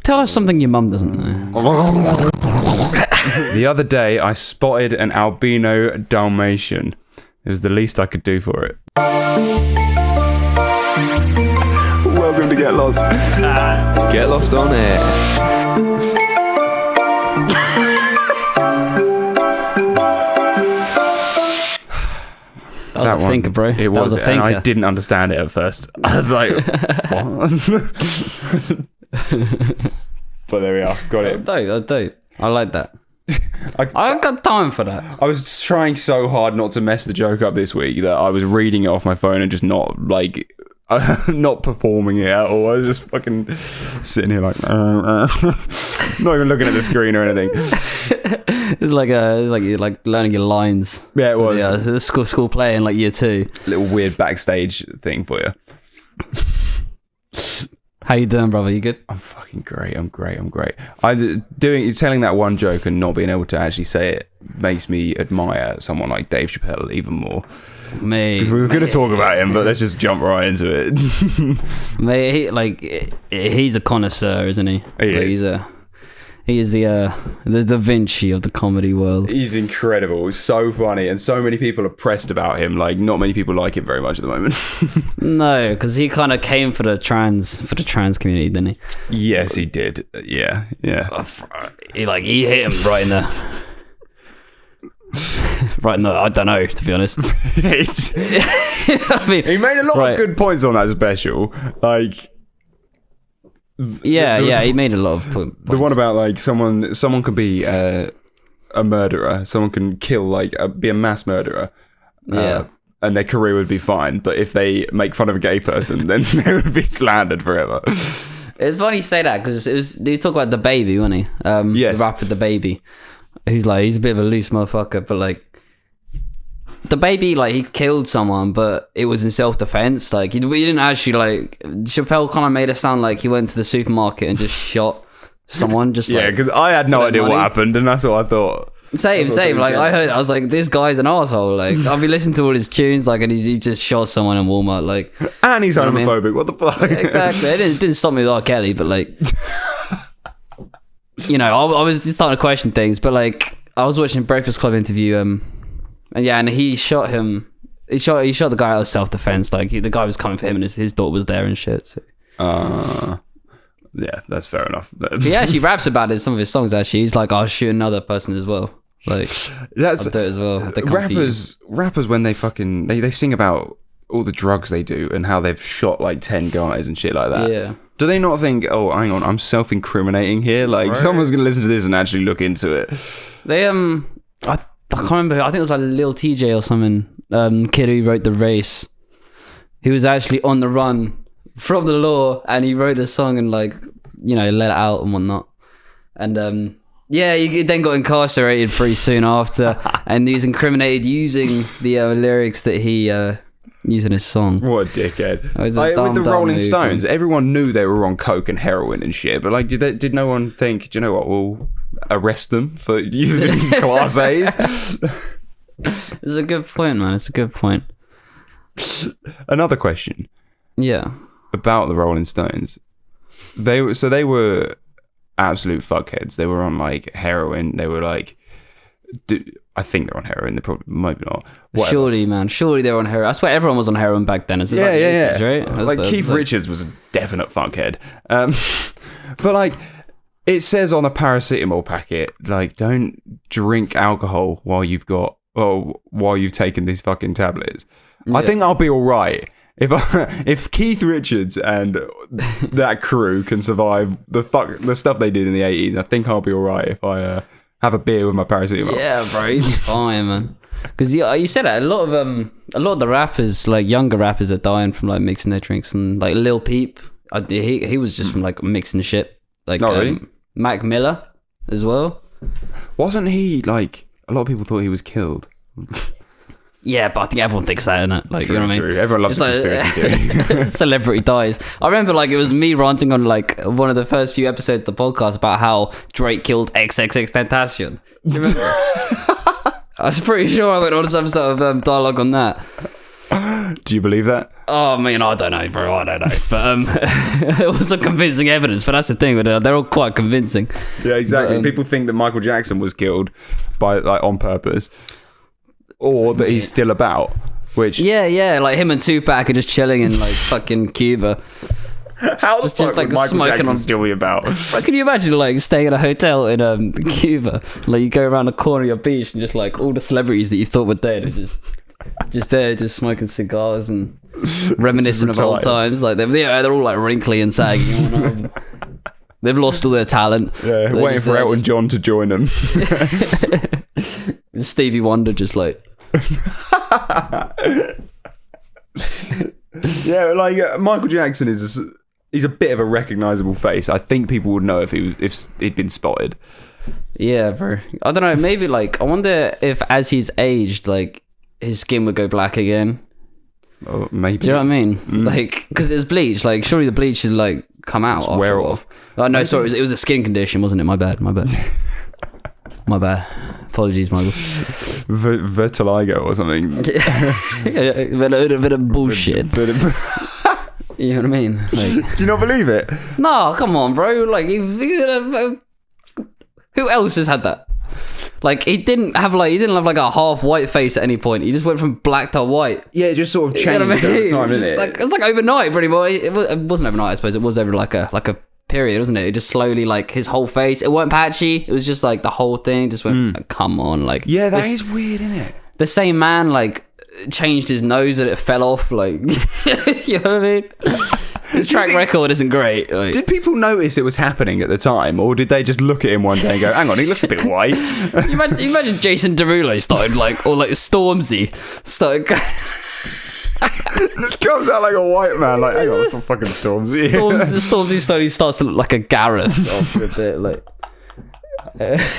Tell us something your mum doesn't know. The other day, I spotted an albino Dalmatian. It was the least I could do for it. Welcome to Get Lost. Get Lost on air. That was a thinker, bro. It was a thinker. And I didn't understand it at first. I was like, what? But there we are. Got it. That's dope. I like that. I ain't got time for that. I was trying so hard not to mess the joke up this week that I was reading it off my phone and just not not performing it at all. I was just fucking sitting here like not even looking at the screen or anything. It's like you're like learning your lines. Yeah, it was. Yeah, the school play in like year 2. Little weird backstage thing for you. How you doing, brother? You good? I'm fucking great. I'm great. Telling that one joke and not being able to actually say it makes me admire someone like Dave Chappelle even more. Mate, because we were going to talk about him, but let's just jump right into it. Mate, he's a connoisseur, isn't he? He is the Da Vinci of the comedy world. He's incredible. He's so funny, and so many people are pressed about him. Like, not many people like him very much at the moment. No, because he kind of came for the trans community, didn't he? Yes, he did. Yeah. He hit him right in the. Right, no, I don't know, to be honest. I mean, he made a lot of good points on that special. Like, he made a lot of points. The one about like someone could be a murderer, someone can kill be a mass murderer, and their career would be fine. But if they make fun of a gay person, then they would be slandered forever. It's funny you say that because they talk about the baby, wasn't he? Yes. The rapper, the baby. He's a bit of a loose motherfucker, but like the baby, he killed someone, but it was in self-defense. Like he didn't actually Chappelle kind of made it sound like he went to the supermarket and just shot someone. Because I had no idea what happened, and that's what I thought. Same. I was like, this guy's an asshole. Like I've been listening to all his tunes, and he just shot someone in Walmart. And he's homophobic. What the fuck? Yeah, exactly. It didn't stop me with R. Kelly, but I was just starting to question things, but I was watching Breakfast Club interview, and he shot him. He shot the guy out of self-defense. The guy was coming for him, and his daughter was there and shit. So. Yeah, that's fair enough. He actually raps about it in some of his songs. Actually, he's like, "I'll shoot another person as well." That's I'll do it as well. Rappers when they sing about all the drugs they do and how they've shot 10 guys and shit like that. Yeah. Do they not think, oh, hang on, I'm self-incriminating here? Someone's going to listen to this and actually look into it. They, I can't remember. I think it was Lil TJ or something. Kid who wrote The Race. He was actually on the run from the law, and he wrote the song and let it out and whatnot. And he then got incarcerated pretty soon after, and he was incriminated using the lyrics that he used in his song. What a dickhead! With the Rolling Stones, everyone knew they were on coke and heroin and shit, but did no one think, do you know what, we'll arrest them for using Class A's? It's a good point, man. It's a good point. Another question. Yeah. About the Rolling Stones. They were absolute fuckheads. They were on heroin. They were I think they're on heroin. They probably maybe not. Whatever. Surely, man. Surely they were on heroin. I swear everyone was on heroin back then. Yeah. Right? Keith Richards was a definite fuckhead. But it says on the paracetamol packet, don't drink alcohol while you've taken these fucking tablets. Yeah. I think I'll be all right. If Keith Richards and that crew can survive the stuff they did in the 80s, I think I'll be all right if I have a beer with my paracetamol. Yeah, bro, he's fine, man. Because you said that a lot of the rappers, younger rappers, are dying from mixing their drinks, and Lil Peep, he was just from mixing shit. Really? Mac Miller as well. Wasn't he a lot of people thought he was killed? Yeah, but I think everyone thinks that, innit? True, you know what I mean? Everyone loves conspiracy theory. Celebrity dies. I remember it was me ranting on one of the first few episodes of the podcast about how Drake killed XXXTentacion. You remember? I was pretty sure I went on some sort of dialogue on that. Do you believe that? I mean, I don't know, bro. I don't know, but it was some convincing evidence. But that's the thing, they're all quite convincing. Yeah, exactly. But, People think that Michael Jackson was killed by on purpose, or that he's still about. Which like him and Tupac are just chilling in like fucking Cuba. How the fuck would Michael Jackson still be about? Like, can you imagine like staying in a hotel in Cuba? Like you go around the corner of your beach and just like all the celebrities that you thought were dead are just there, just smoking cigars and reminiscing of old times. Like they're all like wrinkly and saggy. They've lost all their talent. Yeah, they're waiting for Elton John to join them. Stevie Wonder just like. Yeah, like Michael Jackson he's a bit of a recognizable face. I think people would know if he'd been spotted. Yeah, bro. I don't know. Maybe like I wonder if as he's aged, like his skin would go black again. Oh, maybe. Do you know what I mean? Like because it's bleach. Like surely the bleach should like come out. Wear off. Oh no, sorry. It was a skin condition, wasn't it? My bad. My bad. Apologies, Michael. Vertigo or something. A bit of bullshit. You know what I mean? Like, do you not believe it? No, come on, bro. Like, who else has had that? Like, he didn't have like a half white face at any point. He just went from black to white. Yeah, it just sort of changed You know what I mean? over time, didn't it? Like, it's like overnight, pretty much. It wasn't overnight, I suppose. It was over like a period, wasn't it? It just slowly, like, his whole face. It weren't patchy. It was just like the whole thing just went. Like, come on, like. Yeah, that is weird, isn't it? The same man, like, changed his nose and it fell off. Like, you know what I mean? His track record isn't great. Like, did people notice it was happening at the time, or did they just look at him one day and go, "Hang on, he looks a bit white"? you imagine Jason Derulo started like, or like Stormzy started. This comes out like a white man. Like, hang on, that's some fucking Stormzy. Stormzy slowly starts to look like a Gareth after a bit. Like,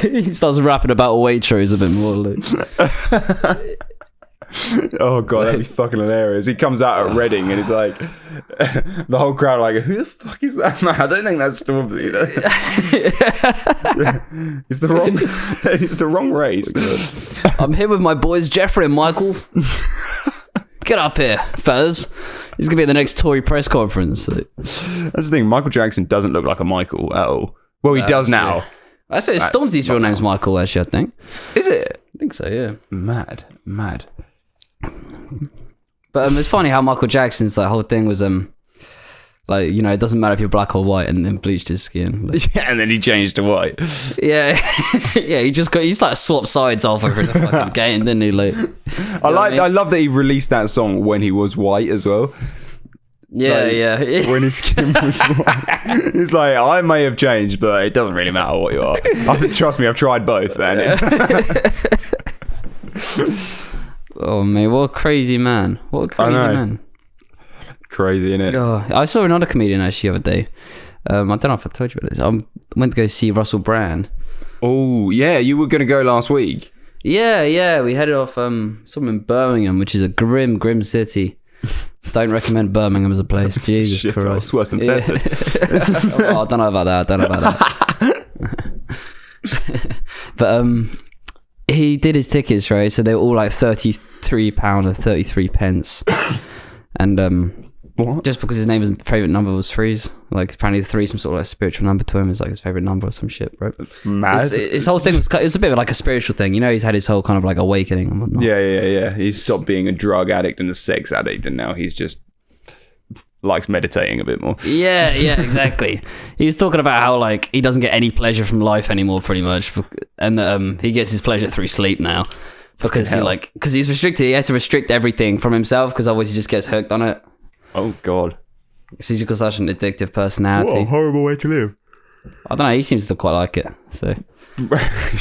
he starts rapping about Waitrose a bit more. Like. Oh god, that'd be fucking hilarious. He comes out at Reading and he's like, the whole crowd like, who the fuck is that man? I don't think that's Stormzy. It's the wrong race. I'm here with my boys Jeffrey and Michael. Get up here, fellas. He's gonna be at the next Tory press conference. That's the thing. Michael Jackson doesn't look like a Michael at all. Well, he does now. I say Stormzy's real name's Michael. Actually, I think. Is it? I think so. Yeah. Mad. But it's funny how Michael Jackson's like whole thing was like, you know, it doesn't matter if you're black or white, and then bleached his skin. Like, yeah, and then he changed to white. Yeah, yeah. He's like swapped sides halfway through the fucking game, didn't he? Like, I love that he released that song when he was white as well. Yeah, like, yeah. When his skin was white. He's like, I may have changed, but it doesn't really matter what you are. Trust me, I've tried both. Oh man, what a crazy man! What a crazy man! Crazy, innit? Oh, I saw another comedian actually the other day. I don't know if I told you about this. I went to go see Russell Brand. Oh yeah, you were going to go last week. Yeah. We headed off somewhere in Birmingham, which is a grim city. Don't recommend Birmingham as a place. Jesus Shit, Christ, it's worse than Thetford. Oh, I don't know about that. But he did his tickets, right? So they were all like £33 or 33 pence. And what? Just because his favourite number was threes. Like apparently 3 some sort of like spiritual number to him is like his favourite number or some shit, bro. Mad. His whole thing was a bit of like a spiritual thing. You know, he's had his whole kind of like awakening and whatnot. Yeah. He's stopped being a drug addict and a sex addict, and now he's just likes meditating a bit more. Yeah, exactly. He was talking about how like he doesn't get any pleasure from life anymore, pretty much, and he gets his pleasure through sleep now because he's restricted. He has to restrict everything from himself because otherwise he just gets hooked on it. Oh god. So he's got such an addictive personality. What a horrible way to live. I don't know. He seems to quite like it. So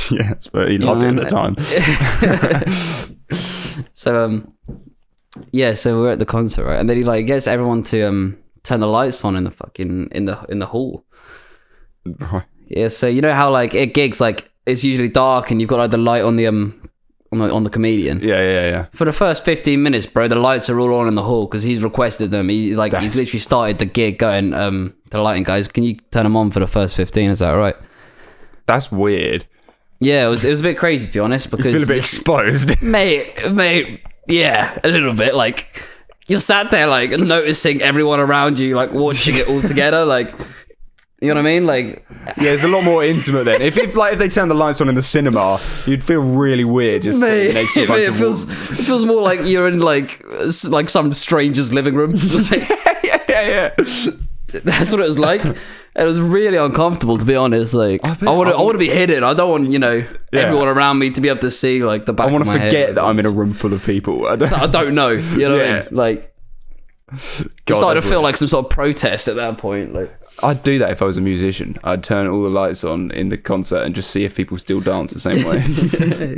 yes, but he loved it at the time. So so we're at the concert, right? And then he like gets everyone to turn the lights on in the fucking in the hall. Right. Yeah, so you know how like at gigs like it's usually dark and you've got like the light on the comedian. Yeah. For the first 15 minutes, bro, the lights are all on in the hall because he's requested them. He's literally started the gig going to the lighting guys. Can you turn them on for the first 15? Is that all right? That's weird. Yeah, it was a bit crazy to be honest because you feel a bit exposed, mate. Yeah, a little bit. Like you're sat there like noticing everyone around you, like watching it all together, like, you know what I mean? Like, yeah, it's a lot more intimate then. If they turn the lights on in the cinema, you'd feel really weird just sitting next to a bunch of it feels more like you're in like some stranger's living room. Like, yeah. That's what it was like. It was really uncomfortable, to be honest. Like, I want to be hidden. I don't want, everyone around me to be able to see like the back. I want to to forget that I'm in a room full of people. I don't know. You know what I mean? Like, it's starting to feel like some sort of protest at that point. Like, I'd do that if I was a musician. I'd turn all the lights on in the concert and just see if people still dance the same way.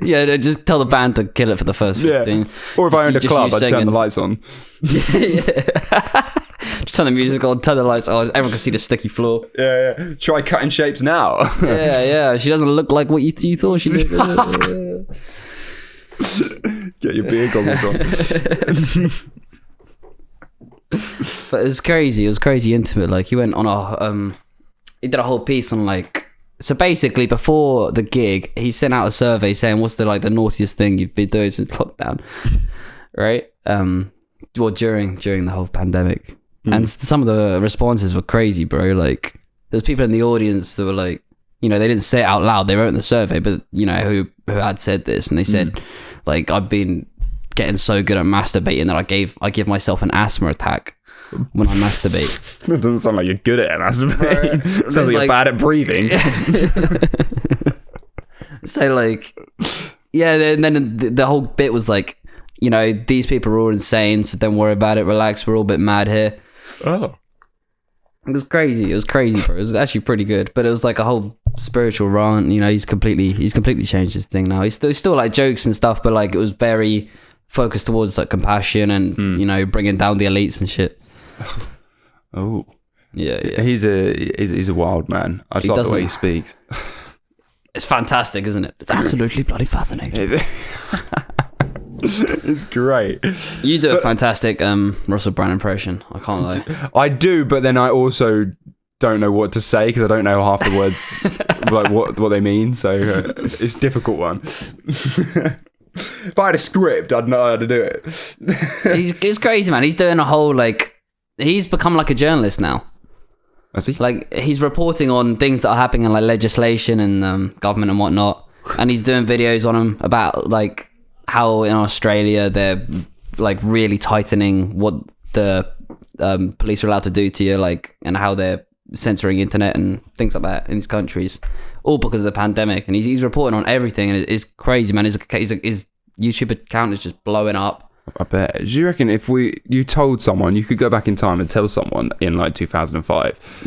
Yeah, just tell the band to kill it for the first 15. Yeah. Or if I owned a club, I'd turn the lights on. Just turn the music on, turn the lights on. Everyone can see the sticky floor. Yeah. Try cutting shapes now. Yeah. She doesn't look like what you thought she did. Get your beer goggles on. But it was crazy. It was crazy intimate. Like, he went on he did a whole piece on like. So basically, before the gig, he sent out a survey saying, "What's the naughtiest thing you've been doing since lockdown?" Right? Well, during the whole pandemic, and some of the responses were crazy, bro. Like, there's people in the audience that were like, they didn't say it out loud. They wrote in the survey, but who had said this, and they said, like, I've been getting so good at masturbating that I give myself an asthma attack when I masturbate. That doesn't sound like you're good at it, masturbating. Sounds like you're bad at breathing. So, like, yeah, and then the whole bit was like, these people are all insane, so don't worry about it, relax, we're all a bit mad here. Oh. It was crazy, bro. It was actually pretty good, but it was like a whole spiritual rant. He's completely changed his thing now. He's still like jokes and stuff, but like it was very focused towards like compassion and bringing down the elites and shit. Oh, yeah. He's a wild man. I just love the way he speaks. It's fantastic, isn't it? It's absolutely bloody fascinating. It's great. You do a fantastic Russell Brand impression. I can't lie. I do, but then I also don't know what to say because I don't know half the words, like what they mean. So it's a difficult one. If I had a script, I'd know how to do it. He's crazy, man. He's doing a whole he's become like a journalist now. I see. Like, he's reporting on things that are happening in like legislation and government and whatnot, and he's doing videos on them about like how in Australia they're like really tightening what the police are allowed to do to you, like, and how they're censoring internet and things like that in these countries, all because of the pandemic. And he's reporting on everything, and it's crazy, man. His YouTube account is just blowing up. I bet. Do you reckon if you told someone, you could go back in time and tell someone in like 2005,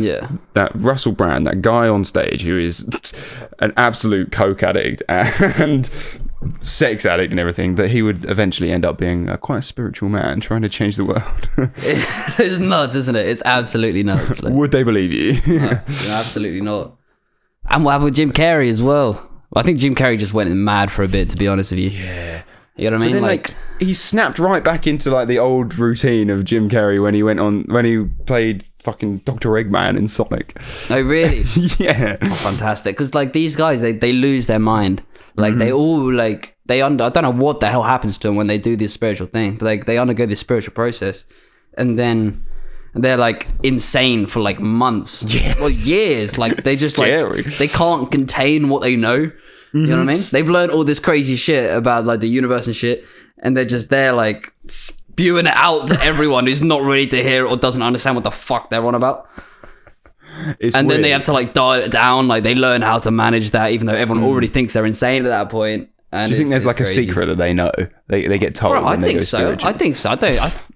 that Russell Brand, that guy on stage who is an absolute coke addict and sex addict and everything, that he would eventually end up being quite a spiritual man trying to change the world? It's nuts, isn't it? It's absolutely nuts. Like, would they believe you? No, absolutely not. And what happened with Jim Carrey as well? I think Jim Carrey just went mad for a bit, to be honest with you. Yeah. You know what I mean? Then, like, he snapped right back into like the old routine of Jim Carrey when he played fucking Dr. Eggman in Sonic. Oh, really? Yeah. Oh, fantastic. Because like these guys, they lose their mind. Like they all like I don't know what the hell happens to them when they do this spiritual thing, but like they undergo this spiritual process, and then they're like insane for like months, well, years. Like they just Scary. like they can't contain what they know. You know what I mean? They've learned all this crazy shit about like the universe and shit, and they're just there like spewing it out to everyone who's not ready to hear it or doesn't understand what the fuck they're on about. It's and weird. Then they have to like dial it down. Like they learn how to manage that, even though everyone already thinks they're insane at that point. And do you think there's like crazy. A secret that they know? They get told. Bro, when I they think go so. spiritual? I think so.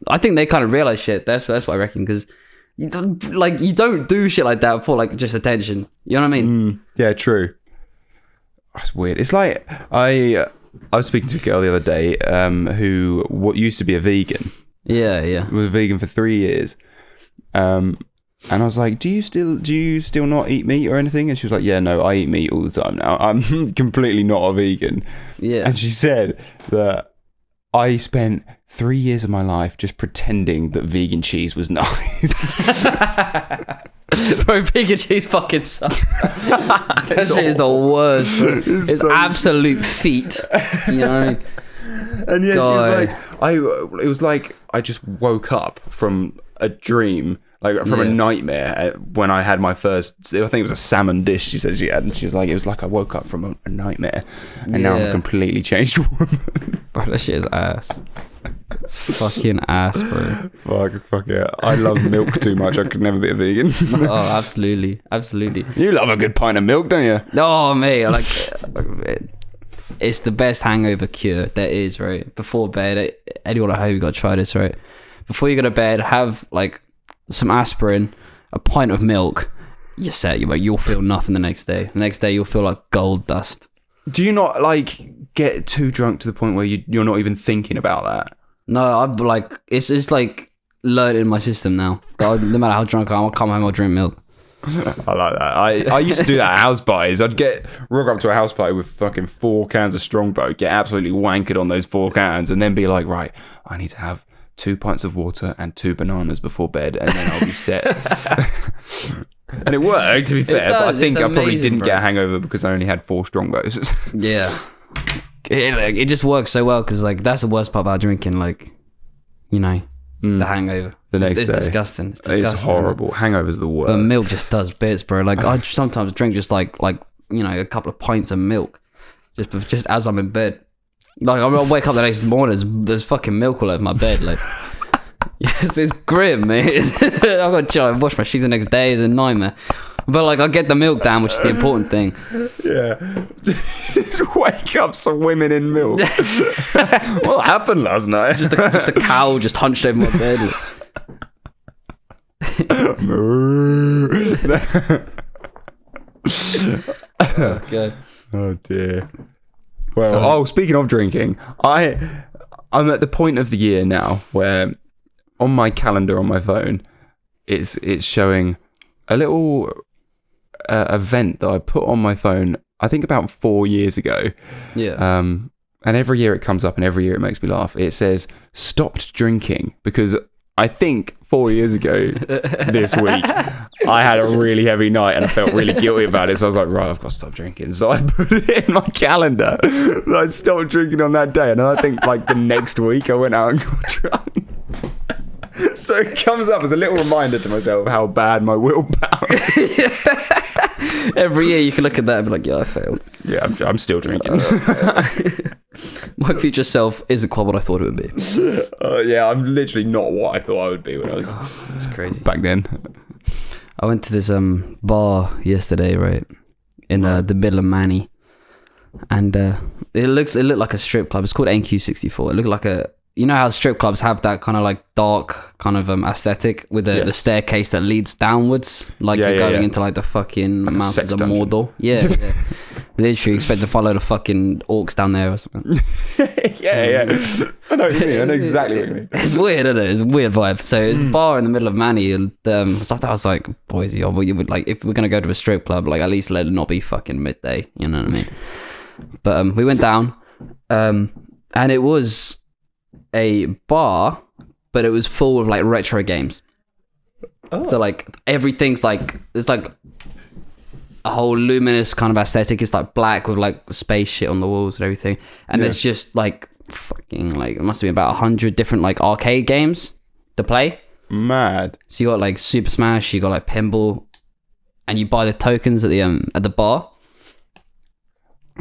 I think they kind of realize shit. That's what I reckon, because you don't do shit like that for like just attention. You know what I mean? Yeah, true. That's weird. It's like I was speaking to a girl the other day who used to be a vegan. Yeah. Was a vegan for 3 years. And I was like, do you still not eat meat or anything? And she was like, yeah, no, I eat meat all the time now. I'm completely not a vegan. Yeah. And she said that I spent 3 years of my life just pretending that vegan cheese was nice. Bro, vegan cheese fucking sucks. That shit is the worst. Bro. It's so absolute feet. You know what I mean? And yeah, God. she was like, It was like I just woke up from a dream, like from a nightmare when I had my first. I think it was a salmon dish. She said she had, and she was like, it was like I woke up from a nightmare, and now I'm a completely changed woman. Bro, that shit is ass. It's fucking ass, bro. Fuck it. I love milk too much. I could never be a vegan. Oh, absolutely. You love a good pint of milk, don't you? Oh, mate, like it's the best hangover cure there is, right? Before bed, anyone at home, you got to try this, right? Before you go to bed, have like some aspirin, a pint of milk. You're set. You'll feel nothing the next day. The next day, you'll feel like gold dust. Do you not like get too drunk to the point where you're not even thinking about that? No, I'm like it's just like learned in my system now. No matter how drunk I am, I'll come home, I'll drink milk. I like that. I used to do that at house parties. I'd rock up to a house party with fucking 4 cans of Strongbow, get absolutely wankered on those 4 cans, and then be like, right, I need to have 2 pints of water and 2 bananas before bed, and then I'll be set. And it worked, to be fair, but I think I probably didn't get a hangover because I only had 4 Strongbows. Yeah. It just works so well because like that's the worst part about drinking, like, you know, the hangover. The next day. It's disgusting. It's horrible. Hangover's the worst. But milk just does bits, bro. Like I sometimes drink just like you know, a couple of pints of milk just as I'm in bed. Like I'll wake up the next morning, there's fucking milk all over my bed. Like, yes, it's grim, man. I've got to chill and wash my sheets the next day. It's a nightmare. But like I get the milk down, which is the important thing. Yeah. Just wake up some women in milk. What happened last night? Just a cow just hunched over my bed. Okay. Oh dear. Well, speaking of drinking, I'm at the point of the year now where on my calendar on my phone, it's showing a little event that I put on my phone, I think about 4 years ago. Yeah. And every year it comes up and every year it makes me laugh. It says, stopped drinking, because I think 4 years ago this week, I had a really heavy night and I felt really guilty about it. So I was like, right, I've got to stop drinking. So I put it in my calendar. I stopped drinking on that day. And then I think like the next week I went out and got drunk. So it comes up as a little reminder to myself of how bad my willpower is. Every year you can look at that and be like, yeah, I failed. Yeah, I'm still drinking. My future self isn't quite what I thought it would be. Yeah, I'm literally not what I thought I would be when I was That's crazy. back then. I went to this bar yesterday, right, in the middle of Manny, and it looked like a strip club. It's called NQ64. It looked like a, you know how strip clubs have that kind of like dark kind of aesthetic with the staircase that leads downwards, like you're going into like the fucking like mountains of Mordor. Yeah. Literally expect to follow the fucking orcs down there or something. yeah. I know what you mean. I know exactly what you mean. It's weird, isn't it? It's a weird vibe. So it's a bar in the middle of Manny, and stuff that I was like, boys, you would like, if we're gonna go to a strip club, like at least let it not be fucking midday. You know what I mean? But we went down, and it was a bar, but it was full of like retro games. Oh. So like everything's like, it's like a whole luminous kind of aesthetic. It's like black with like space shit on the walls and everything, and there's just like fucking like, it must have been about 100 different like arcade games to play. Mad. So you got like Super Smash, you got like pinball, and you buy the tokens at the bar.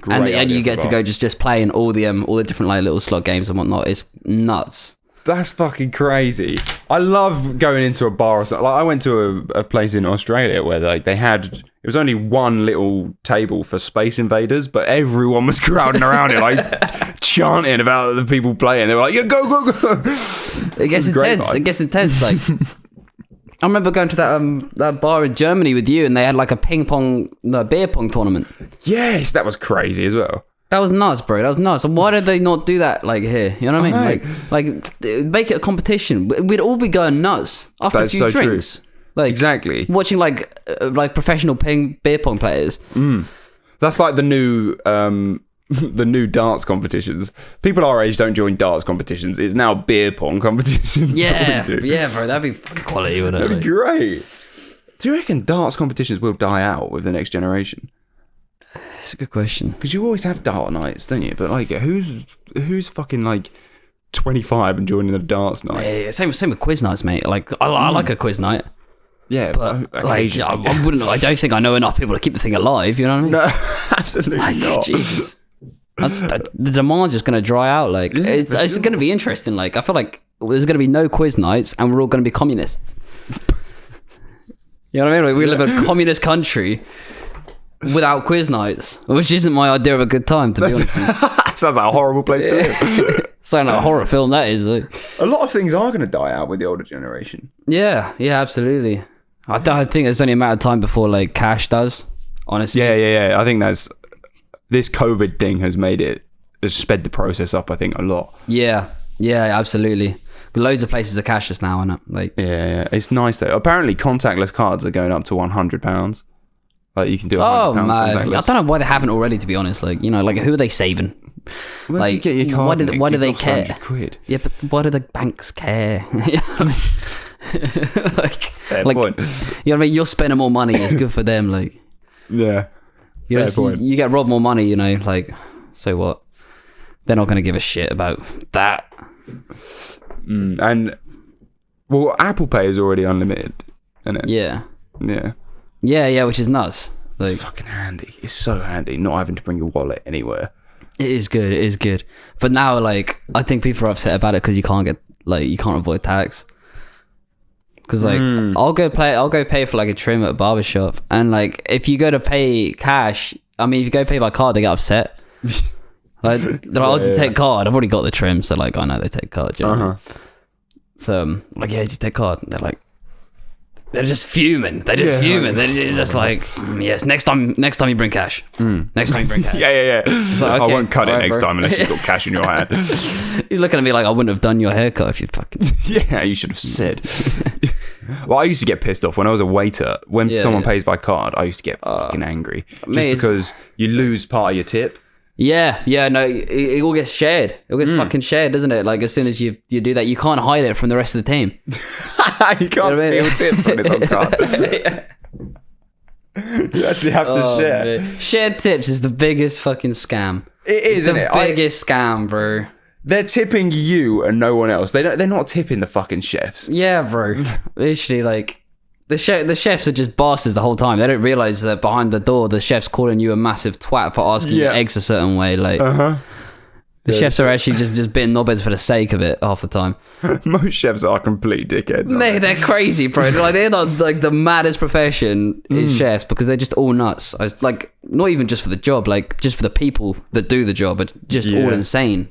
And you get to go just playing all the different like little slot games and whatnot. It's nuts. That's fucking crazy. I love going into a bar or something. Like I went to a place in Australia where like they had, it was only one little table for Space Invaders, but everyone was crowding around it, like chanting about the people playing. They were like, yeah, go. It gets intense. It gets intense. Like I remember going to that bar in Germany with you, and they had like a beer pong tournament. Yes, that was crazy as well. That was nuts, bro. That was nuts. And why did they not do that like here? You know what I mean? Like make it a competition. We'd all be going nuts after a few drinks. True. Like exactly. Watching like professional beer pong players. That's like the new darts competitions. People our age don't join darts competitions. It's now beer pong competitions. Yeah, bro. That'd be fun quality, wouldn't it? That'd be great. Do you reckon darts competitions will die out with the next generation? It's a good question. Because you always have dart nights, don't you? But like, who's fucking like 25 and joining the dance night. Yeah, same with quiz nights, mate. Like I like a quiz night, Yeah, but like occasionally. I wouldn't. I don't think I know enough people to keep the thing alive. You know what I mean? No, absolutely Like, not. Jesus. The demand's just going to dry out. Like it's going to be interesting. Like I feel like there's going to be no quiz nights, and we're all going to be communists. You know what I mean? Like, we live in a communist country without quiz nights, which isn't my idea of a good time, to be honest. Sounds like a horrible place to live. Sound like a horror film, that is. Like. A lot of things are going to die out with the older generation. Yeah, absolutely. I think there's only a matter of time before like cash does. Honestly. Yeah. I think this COVID thing has sped the process up. I think a lot. Yeah, absolutely. Loads of places are cashless now, and like. Yeah, it's nice though. Apparently, contactless cards are going up to £100. Like you can do £100 man, contactless. I don't know why they haven't already. To be honest, like like who are they saving? Well, like, you get your card why do they it costs care? 100 quid. Yeah, but why do the banks care? You know what I mean? Fair like, point. You know what I mean? You're spending more money. It's good for them. Like, Yeah. you know, Fair point. you get robbed more money. You know, like, so what? They're not going to give a shit about that. And well, Apple Pay is already unlimited, isn't it? Yeah, Yeah. which is nuts. Like, It's fucking handy. It's so handy not having to bring your wallet anywhere. it is good. But now, like, I think people are upset about it because you can't avoid tax. Because like, I'll go pay for like a trim at a barbershop, and like, if you go to pay cash, I mean, if you go pay by card, they get upset. Like, they're like, "Oh, to take card." I've already got the trim, so like, I know they take card. You know what I mean? So like, yeah, did you take card? And they're like, they're just fuming. They're just like, yes. Next time you bring cash. Next time you bring cash. Yeah. like, I okay, won't cut it alright, next bro. time unless you've got cash in your hand. He's looking at me like I wouldn't have done your haircut if you'd fucking. Yeah, you should have said. Well, I used to get pissed off when I was a waiter. When someone pays by card, I used to get fucking angry. Just mate, because you lose part of your tip. Yeah, no, it all gets shared. It all gets fucking shared, doesn't it? Like, as soon as you do that, you can't hide it from the rest of the team. You can't steal tips when it's on card. You actually have to share. Man. Shared tips is the biggest fucking scam. It is, isn't it? The biggest scam, bro. They're tipping you and no one else. They're not tipping the fucking chefs. Yeah, bro. Literally, like, the chefs are just bastards the whole time. They don't realize that behind the door, the chef's calling you a massive twat for asking your eggs a certain way. Like, the chefs are actually just being knobheads for the sake of it half the time. Most chefs are complete dickheads. Mate, they're crazy, bro. Like, they're not like the maddest profession is chefs, because they're just all nuts. Like, not even just for the job, like just for the people that do the job, but just all insane.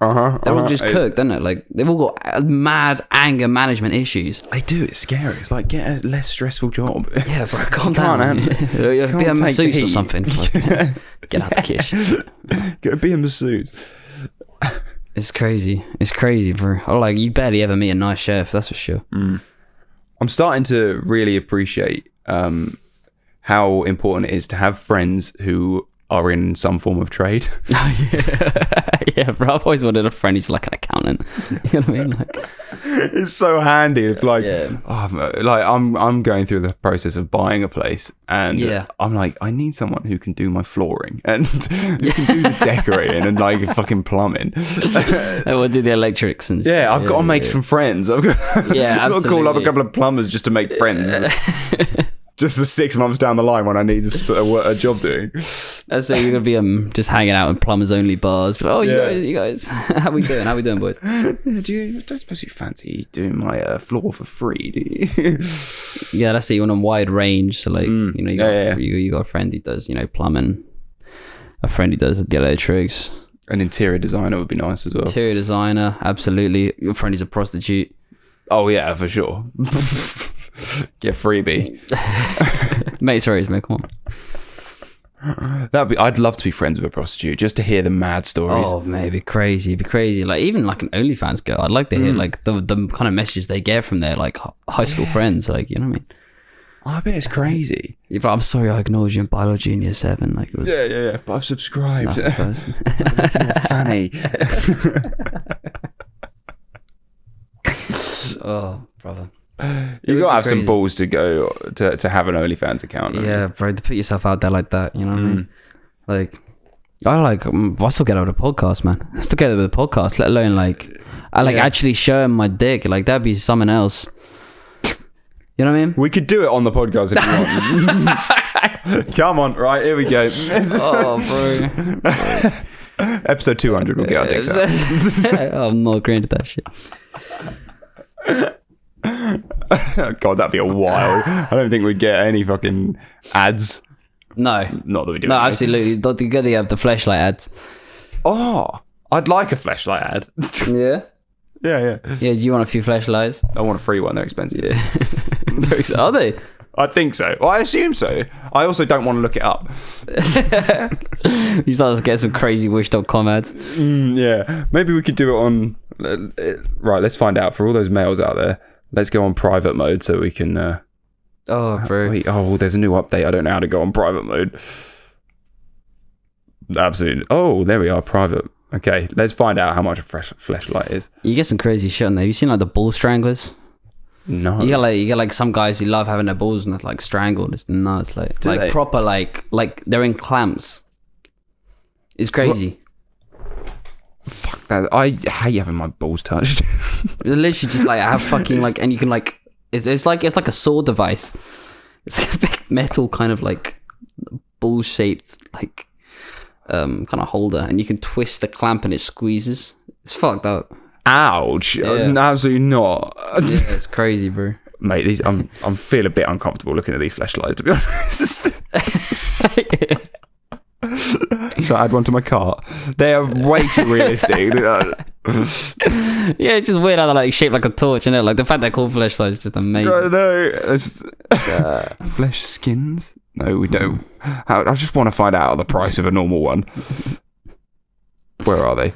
They're all just cooked, aren't it? Like, they've all got mad anger management issues. They do. It's scary. It's like, get a less stressful job. Yeah, bro, calm down. Be a masseuse or something. Get out the kish. Go be a masseuse. It's crazy, bro. Like, you barely ever meet a nice chef, that's for sure. I'm starting to really appreciate how important it is to have friends who are in some form of trade. Yeah, bro. I've always wanted a friend who's like an accountant. You know what I mean? Like, It's so handy. If like, Yeah. I'm going through the process of buying a place, and Yeah. I'm like, I need someone who can do my flooring and who can do the decorating and like fucking plumbing. I want to do the electrics and Yeah, I've got to make some friends. I've got to call up a absolutely. couple of plumbers just to make friends. Just for 6 months down the line when I need a job doing. Let's say you're gonna be just hanging out in plumbers only bars. But you guys, how we doing, boys? Yeah, don't suppose you fancy doing my floor for free, do you? Yeah, that's it. You want a wide range. So like, you got a friend who does plumbing, a friend who does the electrics. An interior designer would be nice as well. Interior designer, absolutely. Your friend is a prostitute. Oh yeah, for sure. Get freebie. Mate, sorry, mate, come on. I'd love to be friends with a prostitute just to hear the mad stories. Oh, mate, it'd be crazy. Like, even like an OnlyFans girl, I'd like to hear like the kind of messages they get from their like high school friends. Like, you know what I mean? Oh, I bet it's crazy. You're like, I'm sorry I ignored you in biology in year 7. Like, it was Yeah. But I've subscribed. person. Fanny. Oh, brother. You would gotta be have some crazy. balls to go to have an OnlyFans account. Yeah, bro, to put yourself out there like that, you know what I mean? Like, I still get out of the podcast, man. I still get out of the podcast, let alone like I like actually show him my dick. Like that'd be something else. You know what I mean? We could do it on the podcast if you want. Come on, right, here we go. Oh, bro. Episode 200, we'll get our dicks out. I'm not agreeing to that shit. God, that'd be a while. I don't think we'd get any fucking ads. No. Not that we do. No, anyway. absolutely. Don't think they have the flashlight ads. Oh, I'd like a flashlight ad. Yeah? Yeah. Yeah, do you want a few flashlights? I want a free one, they're expensive. Yeah. Are they? I think so. Well, I assume so. I also don't want to look it up. You start to get some crazy wish.com ads. Yeah. Maybe we could do it on... right, let's find out. For all those males out there, let's go on private mode so we can... Oh, bro. Wait, there's a new update. I don't know how to go on private mode. Absolutely. Oh, there we are, private. Okay, let's find out how much a flashlight is. You get some crazy shit on there. You seen like the bull stranglers? No. You get like some guys who love having their balls and like strangled. It's nuts. Like they? Proper like they're in clamps. It's crazy. Fuck that. I hate having my balls touched. They're literally just like I have fucking like, and you can like it's like a saw device. It's like a big metal kind of like ball shaped like kind of holder, and you can twist the clamp and it squeezes. It's fucked up. Ouch. Yeah. Absolutely not. Yeah, it's crazy, bro. Mate, I'm feeling a bit uncomfortable looking at these flashlights, to be honest. Should I add one to my cart? They are way too realistic. Yeah, it's just weird how they're like shaped like a torch, and like the fact they're called flashlights is just amazing. I know. Flesh skins? No, we don't. I just want to find out the price of a normal one. Where are they?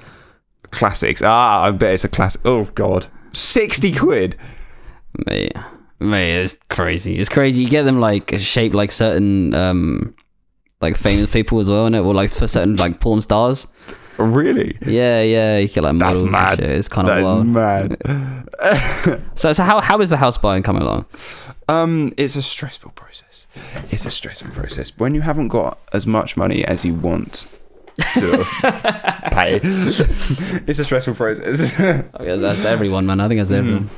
Classics. I bet it's a classic. Oh, God. 60 quid. Mate, it's crazy. It's crazy. You get them like shaped like certain like famous people as well, innit? Or like for certain like porn stars. Really? Yeah. You get like models. That's mad. And shit. It's kind of wild. Mad. So how is the house buying coming along? It's a stressful process. When you haven't got as much money as you want to pay, it's a stressful process. I guess that's everyone, man. I think that's everyone.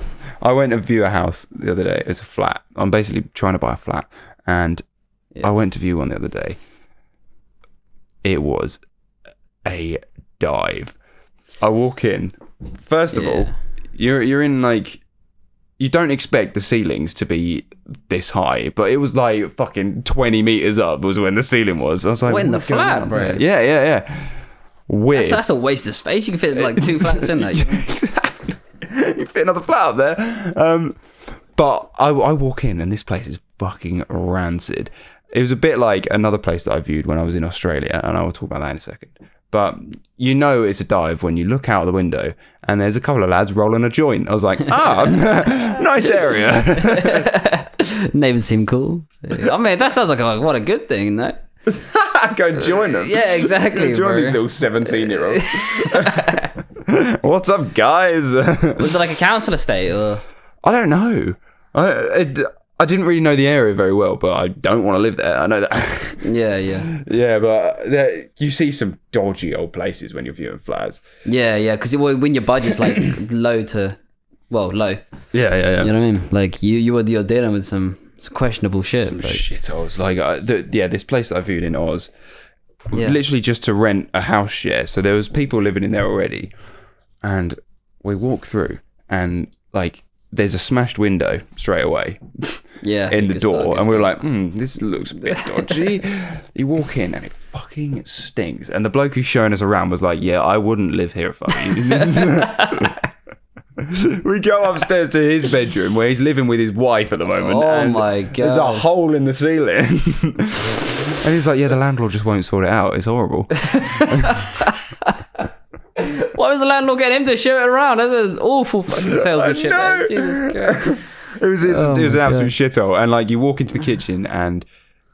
I went to view a house the other day. It's a flat. I'm basically trying to buy a flat, and I went to view one the other day. It was a dive. I walk in. First of all, you're in like, you don't expect the ceilings to be this high, but it was like fucking 20 meters up was when the ceiling was. I was like, in the flat, bro. Yeah. Weird. That's a waste of space. You can fit like 2 flats in there. Exactly. You fit another flat up there. But I walk in and this place is fucking rancid. It was a bit like another place that I viewed when I was in Australia, and I will talk about that in a second. But you know it's a dive when you look out the window and there's a couple of lads rolling a joint. I was like, nice area. Neighbours seem cool. I mean, that sounds like what a good thing, no? Go and join them. Yeah, exactly. Join these little 17-year-olds. What's up, guys? Was it like a council estate or? I don't know. I didn't really know the area very well, but I don't want to live there. I know that. Yeah. Yeah, but you see some dodgy old places when you're viewing flats. Yeah, because when your budget's like low. Yeah. You know what I mean? Like you're dealing with some questionable shit. Some like. shitholes. Like, this place that I viewed in Oz, literally just to rent a house share. So there was people living in there already, and we walk through, and like, there's a smashed window straight away in the door, and we were like, this looks a bit dodgy. You walk in and it fucking stinks, and the bloke who's showing us around was like, I wouldn't live here if I were you. We go upstairs to his bedroom where he's living with his wife at the moment. Oh my god, there's a hole in the ceiling. And he's like, the landlord just won't sort it out, it's horrible. Why was the landlord getting him to show it around? That's awful fucking salesmanship. No. Jesus Christ. It was an absolute shithole. And like, you walk into the kitchen and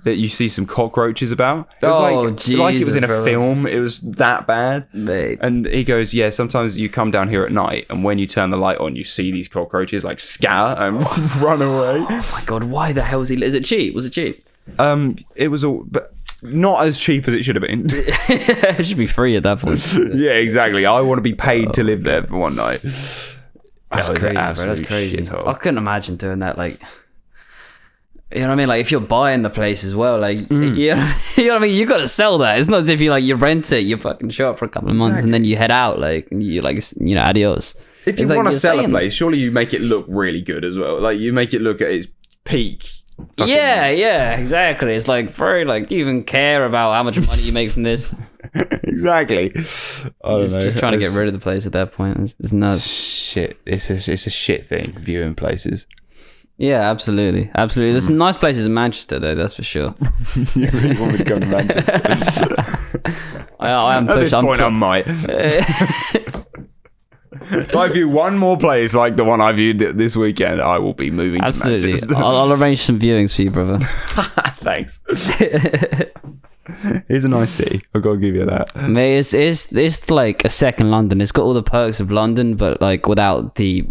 that you see some cockroaches about. It was like it was in a film. It was that bad. Mate. And he goes, sometimes you come down here at night and when you turn the light on, you see these cockroaches like scatter and run away. Oh my god, why the hell is it cheap? Was it cheap? It was all, but not as cheap as it should have been. It should be free at that point. Yeah, exactly. I want to be paid to live there for one night. That's crazy, bro. That's crazy. I couldn't imagine doing that. Like, you know what I mean? Like, if you're buying the place as well, like, you know what I mean? You got to sell that. It's not as if you rent it, you fucking show up for a couple of months and then you head out, like, and you like, you know, adios. If you want to sell a place, surely you make it look really good as well. Like, you make it look at its peak. Yeah, exactly. It's like very like, do you even care about how much money you make from this? Exactly. I don't know. Just trying to get rid of the place at that point. It's nuts. Shit. It's a shit thing, viewing places. Yeah, absolutely. There's some nice places in Manchester, though. That's for sure. You really want me to come to Manchester? I am. At this point, I might. If I view one more place like the one I viewed this weekend, I will be moving to Manchester. I'll arrange some viewings for you, brother. Thanks. It's a nice city. I've got to give you that. Mate, it's like a second London. It's got all the perks of London, but like without the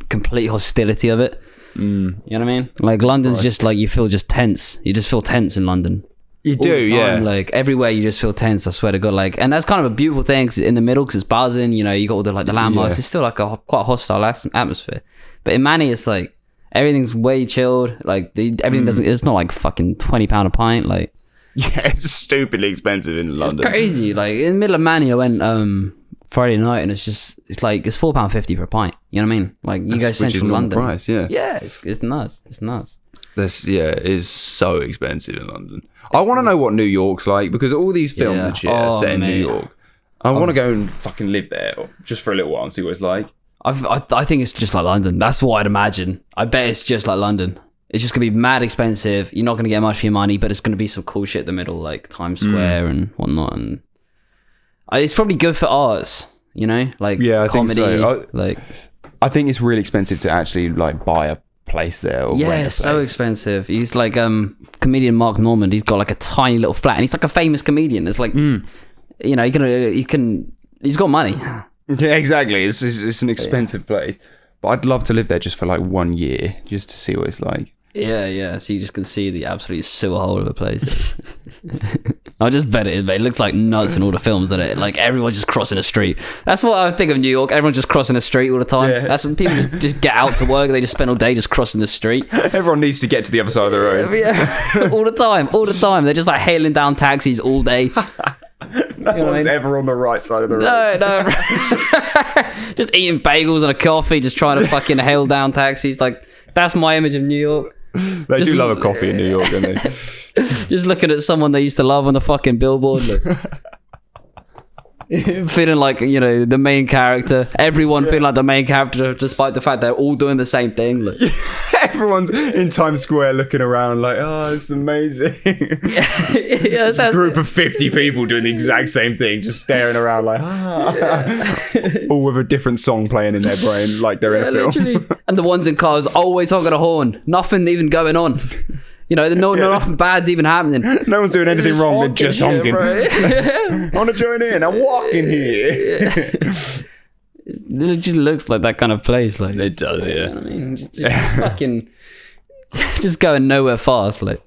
complete hostility of it. You know what I mean? Like London's just like, you feel just tense. You just feel tense in London. You all do, the time, yeah. Like everywhere, you just feel tense. I swear to God. Like, and that's kind of a beautiful thing. Cause in the middle, because it's buzzing. You know, you got all the landmarks. Yeah. It's still like a quite hostile atmosphere. But in Manny, it's like everything's way chilled. Like everything doesn't. It's not like fucking £20 a pint. Like, yeah, it's stupidly expensive in London. It's crazy. Like in the middle of Manny, I went Friday night, and it's £4.50 for a pint. You know what I mean? Like you go central London. Price, yeah. Yeah, it's nuts. It's nuts. It is so expensive in London. I want to know what New York's like, because all these films and shit are set in New York. I want to go and fucking live there just for a little while and see what it's like. I think it's just like London. That's what I'd imagine. I bet it's just like London. It's just gonna be mad expensive. You're not gonna get much for your money, but it's gonna be some cool shit in the middle, like Times Square and whatnot. And it's probably good for arts, you know, like I comedy. Think so. I think it's really expensive to actually like buy a place there. Or rent it's so expensive. He's like comedian Mark Normand. He's got like a tiny little flat, and he's like a famous comedian. It's like you know, he's got money. Yeah, exactly. It's an expensive place, but I'd love to live there just for like 1 year, just to see what it's like. Yeah. So you just can see the absolute sewer hole of the place. I just bet it is, mate. It looks like nuts in all the films, doesn't it? Like everyone's just crossing a street. That's what I think of New York. Everyone's just crossing a street all the time. Yeah. That's when people just get out to work. They just spend all day just crossing the street. Everyone needs to get to the other side of the road. Yeah. All the time. They're just like hailing down taxis all day. No one's ever on the right side of the road. No. Just eating bagels and a coffee, just trying to fucking hail down taxis. Like, that's my image of New York. They do love a coffee in New York, don't they? Just looking at someone they used to love on the fucking billboard. Feeling like, you know, the main character. Everyone feeling like the main character, despite the fact they're all doing the same thing. Like. Everyone's in Times Square looking around like, oh, it's amazing. It's a group of 50 people doing the exact same thing, just staring around like, all with a different song playing in their brain, like they're in a film. Literally. And the ones in cars always honking a horn. Nothing even going on. You know, nothing bad's even happening. No one's doing anything wrong. They're just honking. I want to join in. I'm walking here. It just looks like that kind of place. Like it does, yeah. You know what I mean, just fucking, just going nowhere fast. Like.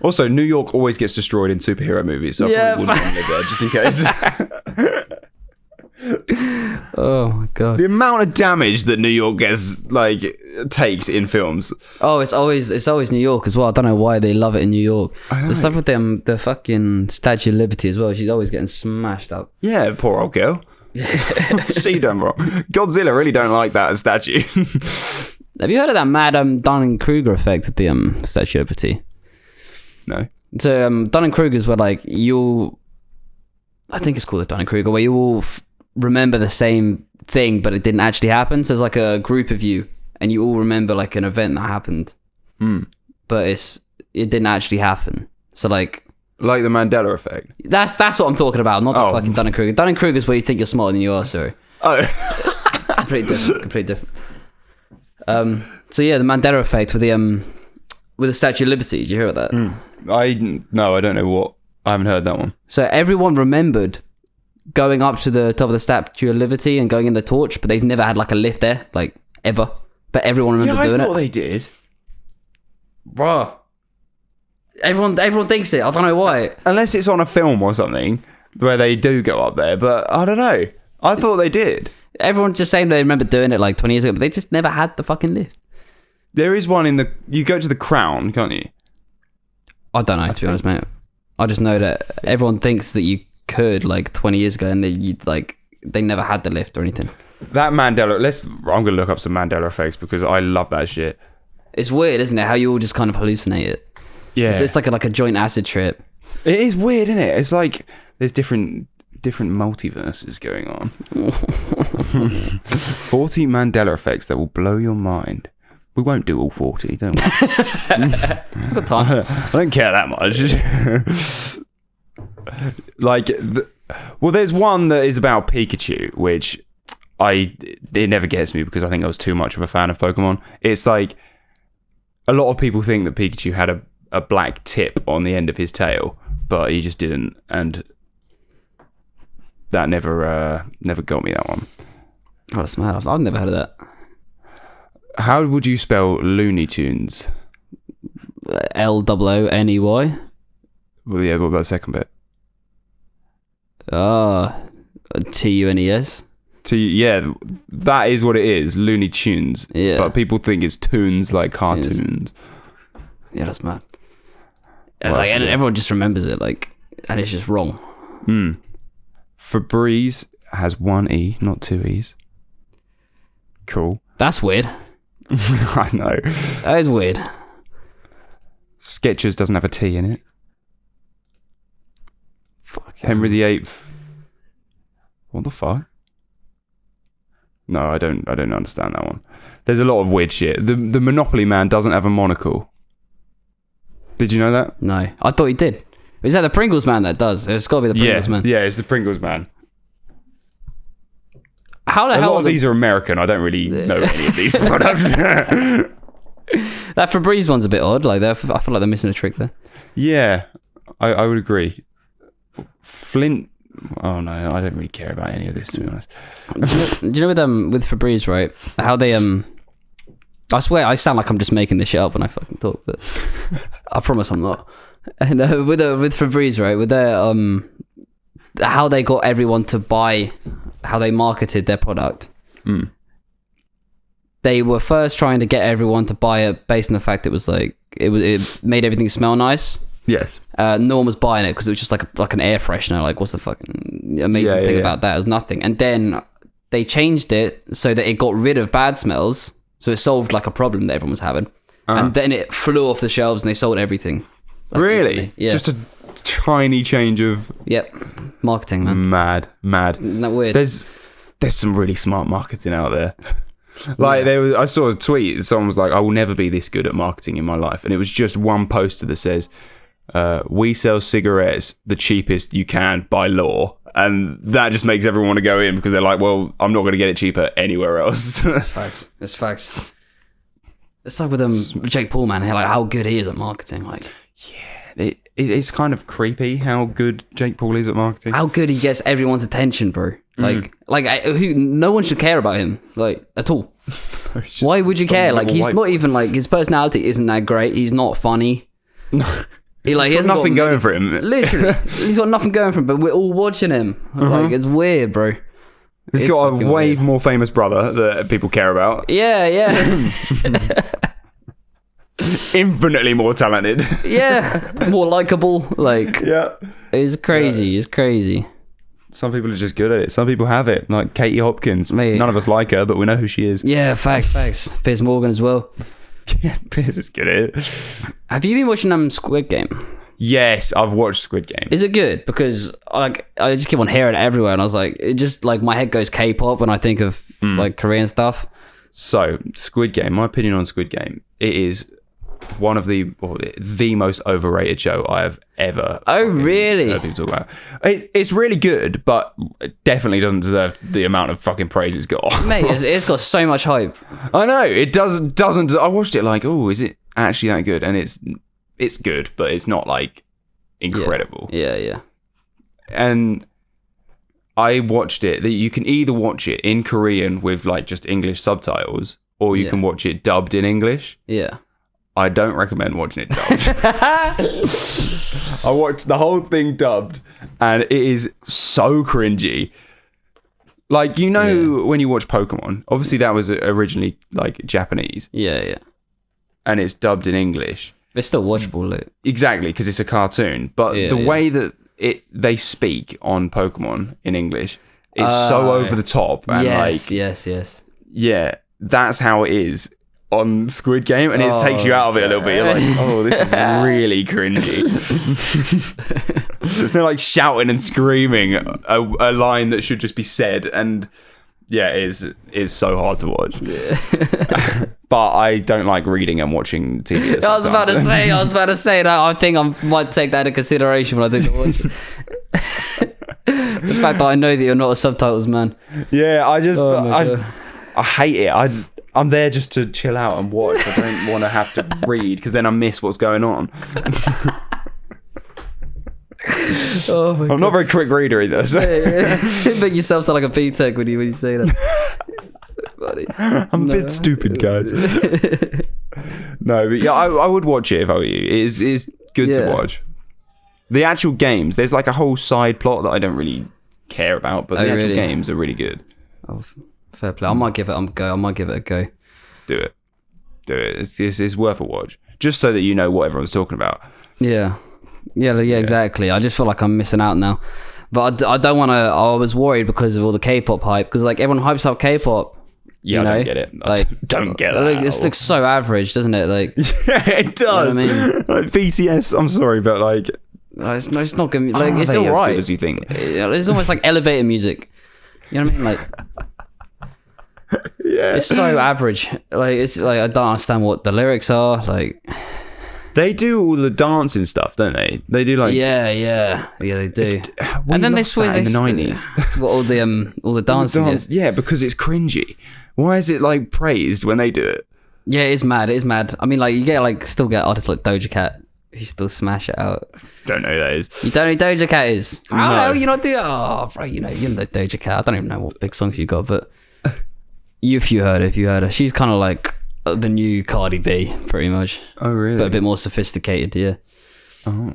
Also, New York always gets destroyed in superhero movies, so I probably wouldn't want to live there just in case. Oh my God! The amount of damage that New York takes in films. Oh, it's always New York as well. I don't know why they love it in New York. The stuff with them, the fucking Statue of Liberty as well. She's always getting smashed up. Yeah, poor old girl. She done wrong. Godzilla really don't like that statue. Have you heard of that mad Dunning-Kruger effect with the Statue of Liberty? No. So Dunning-Kruger's where like I think it's called the Dunning-Kruger, where you all remember the same thing, but it didn't actually happen. So it's like a group of you, and you all remember like an event that happened, but it didn't actually happen. So like the Mandela effect. That's what I'm talking about, not the fucking Dunning-Kruger. Dunning-Kruger's where you think you're smarter than you are. Sorry. Oh. Completely different. So yeah, the Mandela effect with the Statue of Liberty. Did you hear about that? I don't know what. I haven't heard that one. So everyone remembered going up to the top of the Statue of Liberty and going in the torch, but they've never had like a lift there, like ever. But everyone remembers doing it. I thought they did. Bro, Everyone thinks it. I don't know why. Unless it's on a film or something where they do go up there, but I don't know. I thought they did. Everyone's just saying they remember doing it like 20 years ago, but they just never had the fucking lift. There is one you go to the Crown, can't you? I don't know, to be honest, mate. I just know that everyone thinks that you could like 20 years ago, and they never had the lift or anything. That Mandela. I'm gonna look up some Mandela effects because I love that shit. It's weird, isn't it? How you all just kind of hallucinate it. Yeah, It's like a joint acid trip. it is weird, isn't it? It's like there's different multiverses going on. 40 Mandela effects that will blow your mind. We won't do all 40, don't we? I've got time. I don't care that much. There's one that is about Pikachu, which it never gets me because I think I was too much of a fan of Pokemon. It's like a lot of people think that Pikachu had a black tip on the end of his tail, but he just didn't, and that never got me, that one. Oh, that's mad. I've never heard of that. How would you spell Looney Tunes? Looney. Well, yeah, what about the second bit? Tunes. Yeah, that is what it is, Looney Tunes. Yeah. But people think it's tunes like cartoons. Yeah, that's mad. Well, and everyone just remembers it, and it's just wrong. Febreze has one E, not two E's. Cool. That's weird. I know. That is weird. Skechers doesn't have a T in it. Fuck. Henry VIII. What the fuck? No, I don't understand that one. There's a lot of weird shit. The Monopoly man doesn't have a monocle. Did you know that? No, I thought he did. Is that the Pringles man that does? It's got to be the Pringles man. Yeah, it's the Pringles man. How the A hell? lot of these are American. I don't really know any of these products. That Febreze one's a bit odd. I feel like they're missing a trick there. Yeah, I would agree. Flint. Oh no, I don't really care about any of this, to be honest. Do you know with Febreze, right? How they I swear I sound like I'm just making this shit up when I fucking talk, but I promise I'm not. And with Febreze, right? With their how they got everyone to buy, how they marketed their product. They were first trying to get everyone to buy it based on the fact it made everything smell nice. Yes. No one was buying it because it was just like an air freshener. Like, what's the fucking amazing thing about that? It was nothing. And then they changed it so that it got rid of bad smells. So it solved like a problem that everyone was having. And then it flew off the shelves and they sold everything. Really? Yeah. Just a tiny change of... Yep. Marketing, man. Mad. Isn't that weird? There's some really smart marketing out there. I saw a tweet. Someone was like, I will never be this good at marketing in my life. And it was just one poster that says, we sell cigarettes the cheapest you can by law. And that just makes everyone want to go in because they're like, well, I'm not going to get it cheaper anywhere else. Facts. It's facts. It's like with Jake Paul, man. Like how good he is at marketing. Like, yeah, it's kind of creepy how good Jake Paul is at marketing. How good he gets everyone's attention, bro. No one should care about him, at all. Why would you care? He's not even his personality isn't that great. He's not funny. No. He has nothing going for him. Literally, he's got nothing going for him. But we're all watching him. It's weird, bro. He's got a way more famous brother that people care about. Yeah. Infinitely more talented. Yeah, more likable. Yeah, it's crazy. Yeah. It's crazy. Some people are just good at it. Some people have it. Like Katie Hopkins. Mate. None of us like her, but we know who she is. Yeah, facts. Piers Morgan as well. Yeah, Piers is good at it. Have you been watching Squid Game? Yes, I've watched Squid Game. Is it good? Because I just keep on hearing it everywhere, and I was like, it just my head goes K-pop when I think of Korean stuff. So Squid Game, my opinion on Squid Game, it is one of the most overrated show I have ever. Oh, really? Heard people talk about. It's really good, but it definitely doesn't deserve the amount of fucking praise it's got. Mate, it's got so much hype. I know it doesn't. I watched it is it actually that good? And it's good, but it's not incredible. Yeah. And I watched it. That you can either watch it in Korean with just English subtitles, or you can watch it dubbed in English. Yeah. I don't recommend watching it dubbed. I watched the whole thing dubbed, and it is so cringy. Like, you know, when you watch Pokemon, obviously that was originally like Japanese. Yeah. And it's dubbed in English. It's still watchable, like. Exactly, because it's a cartoon. But the way that they speak on Pokemon in English, it's so over the top. And yes. Yeah, that's how it is on Squid Game, and it takes you out of it a little bit. You're like, oh, this is really cringy. They're like shouting and screaming a line that should just be said, and yeah, it is so hard to watch. Yeah. But I don't like reading and watching TV. I was about to say that. I think I might take that into consideration when I think I watch it. The fact that I know that you're not a subtitles man. Yeah, I hate it. I'm there just to chill out and watch. I don't want to have to read because then I miss what's going on. I'm not a very quick reader either. So. You make yourself sound like a B-Tech when you say that. So funny. I'm a bit stupid, guys. No, but yeah, I would watch it if I were you. It is good to watch. The actual games, there's like a whole side plot that I don't really care about, but the actual games are really good. Oh, fair play. I might give it a go. Do it. It's worth a watch. Just so that you know what everyone's talking about. Yeah, exactly. I just feel like I'm missing out now. But I don't want to... I was worried because of all the K-pop hype. Because like everyone hypes up K-pop. Yeah, I don't get it. I don't get it. It looks so average, doesn't it? Like, yeah, it does. You know what I mean? Like BTS, I'm sorry, but like... It's not good. Like, it's all right. As good as you think? It's almost like elevator music. You know what I mean? Like... Yeah. It's so average. Like, it's like I don't understand what the lyrics are. Like, they do all the dancing stuff, don't they? They do like yeah, they do. And then they switch in the 90s. What all the dancing is. Yeah, because it's cringy. Why is it like praised when they do it? Yeah, it is mad. I mean, like you still get artists like Doja Cat who still smash it out. Don't know who that is. You don't know who Doja Cat is? How No. the hell you not do? Oh, bro, you know Doja Cat. I don't even know what big songs you got, but if you heard her, she's kind of like the new Cardi B, pretty much. Oh, really? But a bit more sophisticated, yeah. Oh.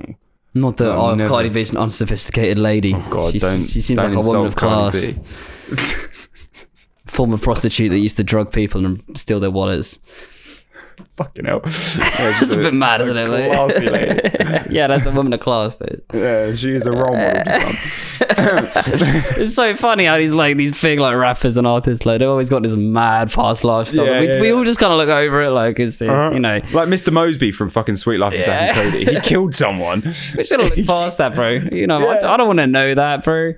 Not that Cardi B's an unsophisticated lady. Oh, God, she seems like a woman of class. Former prostitute that used to drug people and steal their wallets. Fucking hell. It's a bit mad, isn't it? Like? Classy lady. Yeah, that's a woman of class, though. Yeah, she is a role model. It's so funny how these big like rappers and artists, like they've always got this mad past life stuff. We all just kind of look over it like it's you know, like Mr. Mosby from fucking Sweet Life of Zack and Cody. He killed someone. We should look past that, bro. You know, I don't want to know that, bro.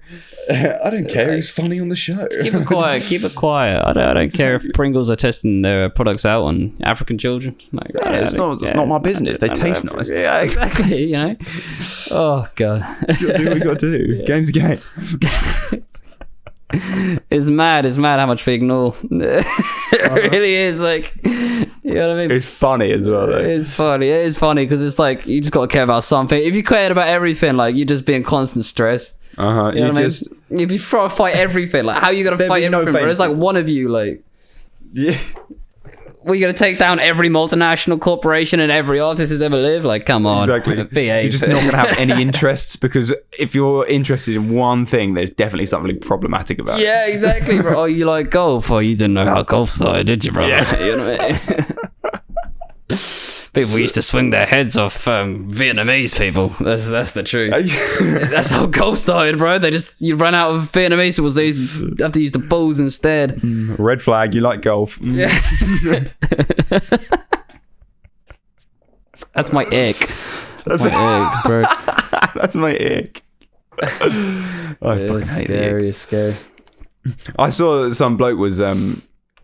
I don't care. He's funny on the show. Just keep it quiet. I don't care if Pringles are testing their products out on African children. Like, it's not my business. They taste nice. Yeah, exactly. You know. Oh god. You gotta do what you gotta do. Yeah. Game's a game. It's mad how much we ignore. It really is, like, you know what I mean? It's funny as well, though. It is funny because it's like you just gotta care about something. If you cared about everything, like you'd just be in constant stress. You know what I mean? If you try to fight everything, like how are you gonna fight everything? Bro? It's like one of you, like, yeah. We're gonna take down every multinational corporation and every artist who's ever lived. Like, come on, exactly. Behave. You're just not gonna have any interests because if you're interested in one thing, there's definitely something problematic about it. Yeah, exactly, bro. Oh, you like golf? Oh, you didn't know how golf started, did you, bro? Yeah. You know what I mean? People used to swing their heads off Vietnamese people. That's the truth. That's how golf started, bro. You ran out of Vietnamese people, so you have to use the balls instead. Red flag. You like golf? Yeah. That's my ick. That's my ick, bro. That's my ick. I fucking hate scary, it. It's scary. I saw that some bloke was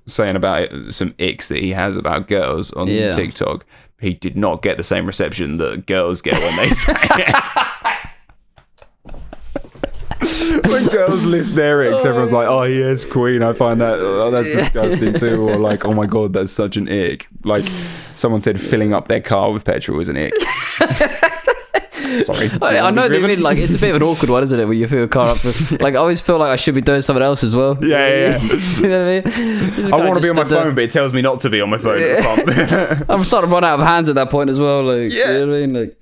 saying about some icks that he has about girls on TikTok. He did not get the same reception that girls get when they say it. When girls list their icks, everyone's like, "Oh yes, queen." I find that that's disgusting too, or like, "Oh my god, that's such an ick." Like someone said, filling up their car with petrol is an ick. Sorry. I know what you mean. Like, it's a bit of an awkward one, isn't it? When you feel a car up. Like, I always feel like I should be doing something else as well. Yeah. You know what I mean? I want to be on my phone, but it tells me not to be on my phone at the pump. I'm starting to run out of hands at that point as well. Like, you know what I mean? Like,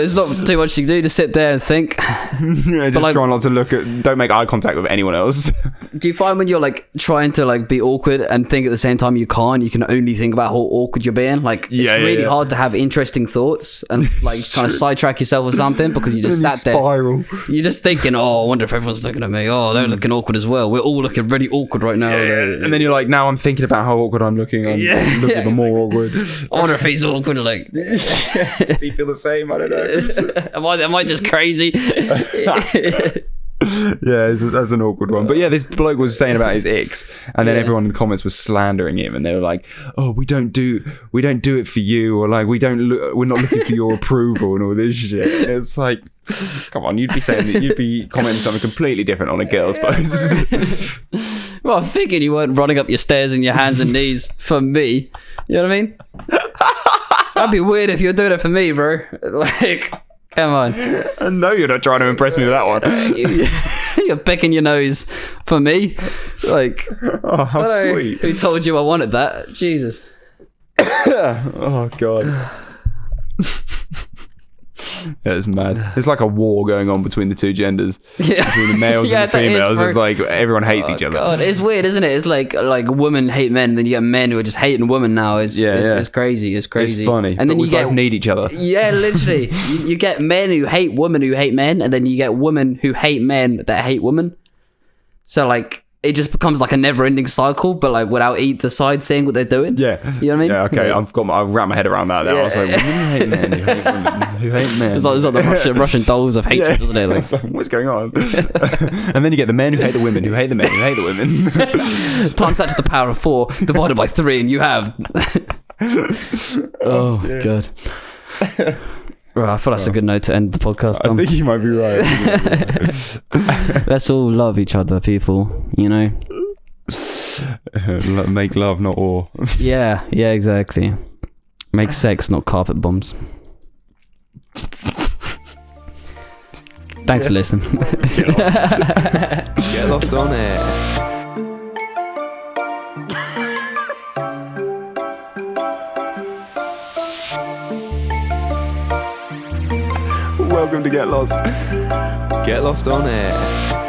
there's not too much you can do. Just sit there and think. Yeah, just try not to don't make eye contact with anyone else. Do you find when you're like trying to like be awkward and think at the same time you can only think about how awkward you're being? Like, it's really hard to have interesting thoughts and like kind of sidetrack yourself or something because you just sat there. Spiral. You're just thinking, oh, I wonder if everyone's looking at me. Oh, they're looking awkward as well. We're all looking really awkward right now. And then you're like, now I'm thinking about how awkward I'm looking. I'm looking even more awkward. I wonder if he's awkward. Like, does he feel the same? I don't know. Am I just crazy? Yeah, that's an awkward one. But yeah, this bloke was saying about his ex, and then everyone in the comments was slandering him, and they were like, "Oh, we don't do it for you," or like, we're not looking for your approval and all this shit. And it's like, come on, you'd be commenting something completely different on a girl's post. Well, I'm thinking you weren't running up your stairs in your hands and knees for me. You know what I mean? That'd be weird if you were doing it for me, bro. Like, come on. I know you're not trying to impress me with that one. You're picking your nose for me. Like, oh, how sweet. Who told you I wanted that? Jesus. Oh, God. Yeah, it's mad. It's like a war going on between the two genders. Yeah. Between the males and the females. It's like everyone hates each other. God, it's weird, isn't it? It's like women hate men, then you get men who are just hating women now. It's crazy. It's crazy. It's funny. And then we both need each other. Yeah, literally. you get men who hate women who hate men, and then you get women who hate men that hate women. So like, it just becomes like a never-ending cycle, but like without either side saying what they're doing. Yeah, you know what I mean. Yeah, okay. I've wrapped my head around that. Now. I was like, women who hate men, who hate women, who hate men. It's like the Russian dolls of hatred, isn't it? Like, what's going on? And then you get the men who hate the women, who hate the men, who hate the women. Times that to the power of 4 divided by 3, and you have. Oh God. Right, I feel that's a good note to end the podcast on. I think you might be right. Let's all love each other, people. You know, make love, not war. Yeah, exactly. Make sex, not carpet bombs. Thanks for listening. Get lost on air. Welcome to Get Lost. Get lost on air.